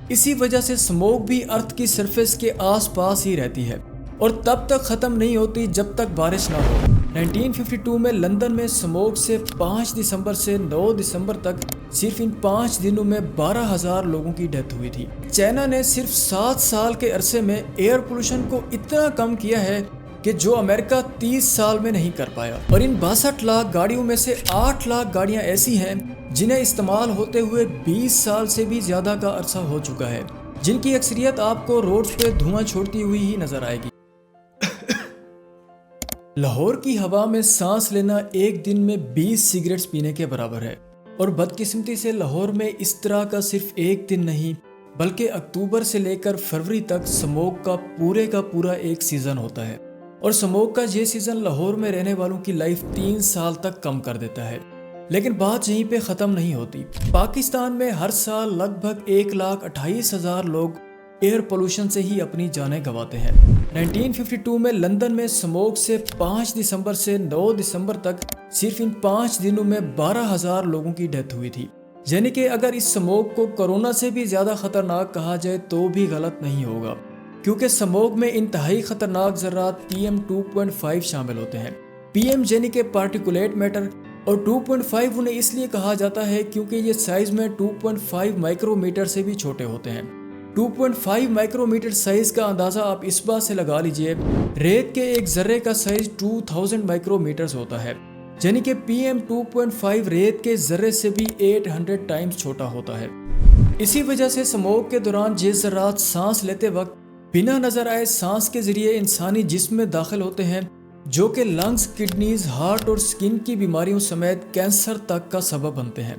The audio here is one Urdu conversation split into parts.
اسی وجہ سے اسموگ بھی ارتھ کی سرفیس کے آس پاس ہی رہتی ہے اور تب تک ختم نہیں ہوتی جب تک بارش نہ ہو۔ 1952 میں لندن میں اسموگ سے 5 دسمبر سے 9 دسمبر تک صرف ان 5 دنوں میں 12,000 لوگوں کی ڈیتھ ہوئی تھی۔ چائنا نے صرف 7 سال کے عرصے میں ایئر پولوشن کو اتنا کم کیا ہے کہ جو امریکہ 30 سال میں نہیں کر پایا، اور ان 62 لاکھ گاڑیوں میں سے 8 لاکھ گاڑیاں ایسی ہیں جنہیں استعمال ہوتے ہوئے 20 سال سے بھی زیادہ کا عرصہ ہو چکا ہے، جن کی اکثریت آپ کو روڈز پہ دھواں چھوڑتی ہوئی ہی نظر آئے گی۔ لاہور کی ہوا میں سانس لینا ایک دن میں 20 سگریٹس پینے کے برابر ہے، اور بدقسمتی سے لاہور میں اس طرح کا صرف ایک دن نہیں بلکہ اکتوبر سے لے کر فروری تک سموگ کا پورا ایک سیزن ہوتا ہے، اور سموگ کا یہ سیزن لاہور میں رہنے والوں کی لائف 3 سال تک کم کر دیتا ہے۔ لیکن بات یہیں پہ ختم نہیں ہوتی۔ پاکستان میں ہر سال لگ بھگ 1,28,000 لوگ ایئر پولوشن سے ہی اپنی جانیں گنواتے ہیں۔ 1952 میں لندن میں سموگ سے 5 دسمبر سے 9 دسمبر تک صرف ان 5 دنوں میں 12,000 لوگوں کی ڈیتھ ہوئی تھی، یعنی کہ اگر اس سموگ کو کورونا سے بھی زیادہ خطرناک کہا جائے تو بھی غلط نہیں ہوگا، کیونکہ سموگ میں انتہائی خطرناک ذرات PM 2.5 شامل ہوتے ہیں۔ PM یعنی کہ پارٹیکولیٹ میٹر، اور 2.5 انہیں اس لیے کہا جاتا ہے کیونکہ یہ سائز میں 2.5 مائکرو میٹر سے بھی چھوٹے ہوتے ہیں۔ 2.5 مائکرو میٹر سائز کا اندازہ آپ اس بات سے لگا لیجئے، ریت کے ایک ذرے کا سائز 2000 مائکرو میٹرز ہوتا ہے، یعنی کہ PM 2.5 ریت کے ذرے سے بھی 800 ٹائمز چھوٹا ہوتا ہے۔ اسی وجہ سے سموگ کے دوران یہ ذرات سانس لیتے وقت بنا نظر آئے سانس کے ذریعے انسانی جسم میں داخل ہوتے ہیں، جو کہ لنگز، کڈنیز، ہارٹ اور سکن کی بیماریوں سمیت کینسر تک کا سبب بنتے ہیں۔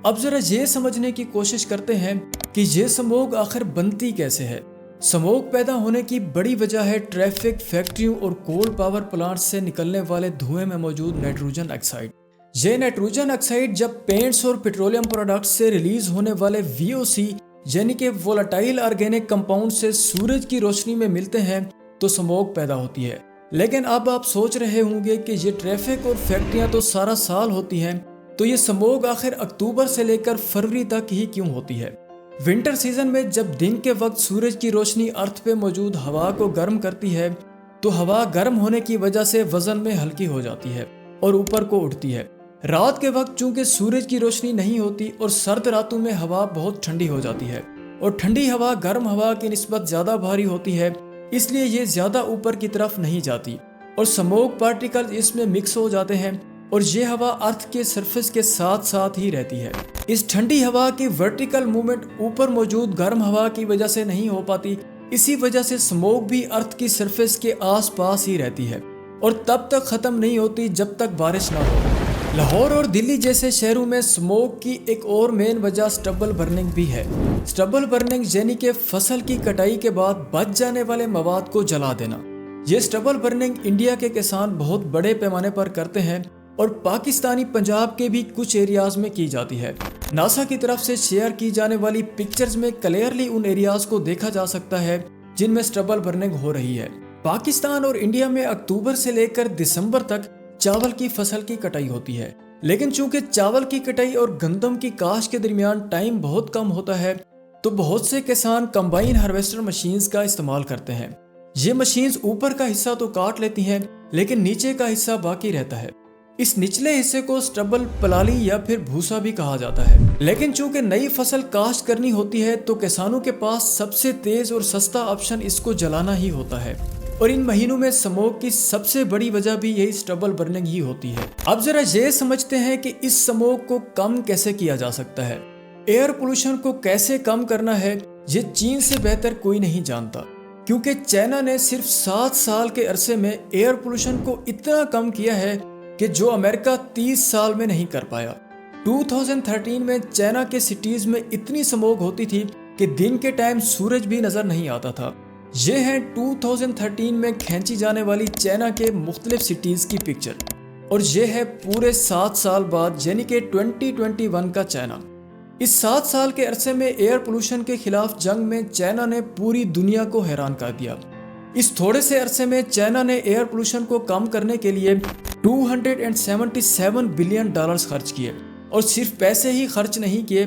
اب ذرا یہ سمجھنے کی کوشش کرتے ہیں کہ یہ سموگ آخر بنتی کیسے ہے۔ سموگ پیدا ہونے کی بڑی وجہ ہے ٹریفک، فیکٹریوں اور کول پاور پلانٹ سے نکلنے والے دھوئیں میں موجود نائٹروجن آکسائڈ۔ یہ نائٹروجن آکسائڈ جب پینٹس اور پیٹرولیم پروڈکٹس سے ریلیز ہونے والے VOC یعنی کہ وولٹائل آرگینک کمپاؤنڈ سے سورج کی روشنی میں ملتے ہیں تو سموگ پیدا ہوتی ہے۔ لیکن اب آپ سوچ رہے ہوں گے کہ یہ ٹریفک اور فیکٹریاں تو سارا سال ہوتی ہیں، تو یہ سموگ آخر اکتوبر سے لے کر فروری تک ہی کیوں ہوتی ہے؟ ونٹر سیزن میں جب دن کے وقت سورج کی روشنی ارتھ پہ موجود ہوا کو گرم کرتی ہے تو ہوا گرم ہونے کی وجہ سے وزن میں ہلکی ہو جاتی ہے اور اوپر کو اٹھتی ہے۔ رات کے وقت چونکہ سورج کی روشنی نہیں ہوتی اور سرد راتوں میں ہوا بہت ٹھنڈی ہو جاتی ہے، اور ٹھنڈی ہوا گرم ہوا کی نسبت زیادہ بھاری ہوتی ہے، اس لیے یہ زیادہ اوپر کی طرف نہیں جاتی اور سموگ پارٹیکل اس میں مکس ہو جاتے ہیں، اور یہ ہوا ارتھ کے سرفیس کے ساتھ ساتھ ہی رہتی ہے۔ اس ٹھنڈی ہوا کی ورٹیکل موومنٹ اوپر موجود گرم ہوا کی وجہ سے نہیں ہو پاتی، اسی وجہ سے سموگ بھی ارتھ کی سرفیس کے آس پاس ہی رہتی ہے اور تب تک ختم نہیں ہوتی جب تک بارش نہ ہو۔ لاہور اور دلی جیسے شہروں میں سموگ کی ایک اور مین وجہ سٹبل برننگ بھی ہے۔ سٹبل برننگ یعنی کہ فصل کی کٹائی کے بعد بچ جانے والے مواد کو جلا دینا۔ یہ سٹبل برننگ انڈیا کے کسان بہت بڑے پیمانے پر کرتے ہیں اور پاکستانی پنجاب کے بھی کچھ ایریاز میں کی جاتی ہے۔ ناسا کی طرف سے شیئر کی جانے والی پکچرز میں کلیئرلی ان ایریاز کو دیکھا جا سکتا ہے جن میں سٹبل برننگ ہو رہی ہے۔ پاکستان اور انڈیا میں اکتوبر سے لے کر دسمبر تک چاول کی فصل کی کٹائی ہوتی ہے، لیکن چونکہ چاول کی کٹائی اور گندم کی کاشت کے درمیان ٹائم بہت کم ہوتا ہے تو بہت سے کسان کمبائن ہارویسٹر مشینز کا استعمال کرتے ہیں۔ یہ مشینز اوپر کا حصہ تو کاٹ لیتی ہیں لیکن نیچے کا حصہ باقی رہتا ہے۔ اس نچلے حصے کو سٹبل، پلالی یا پھر بھوسا بھی کہا جاتا ہے۔ لیکن چونکہ نئی فصل کاشت کرنی ہوتی ہے تو کسانوں کے پاس سب سے تیز اور سستا آپشن اس کو جلانا ہی ہوتا ہے، اور ان مہینوں میں سموگ کی سب سے بڑی وجہ بھی یہی سٹبل برننگ ہی ہوتی ہے۔ اب ذرا یہ سمجھتے ہیں کہ اس سموگ کو کم کیسے کیا جا سکتا ہے۔ ایئر پولوشن کو کیسے کم کرنا ہے یہ چین سے بہتر کوئی نہیں جانتا، کیونکہ چائنا نے صرف 7 سال کے عرصے میں ایئر پولوشن کو اتنا کم کیا ہے کہ جو امریکہ 30 سال میں نہیں کر پایا۔ 2013 میں چائنا کے سٹیز میں اتنی سموگ ہوتی تھی کہ دن کے ٹائم سورج بھی نظر نہیں آتا تھا۔ یہ ہے 2013 میں کھینچی جانے والی چائنا کے مختلف سٹیز کی پکچر، اور یہ ہے پورے 7 سال بعد یعنی کہ 2021 کا چائنا۔ اس 7 سال کے عرصے میں ایئر پولوشن کے خلاف جنگ میں چائنا نے پوری دنیا کو حیران کر دیا۔ اس تھوڑے سے عرصے میں چائنا نے ایئر پولوشن کو کم کرنے کے لیے $277 بلین خرچ کیے، اور صرف پیسے ہی خرچ نہیں کیے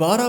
12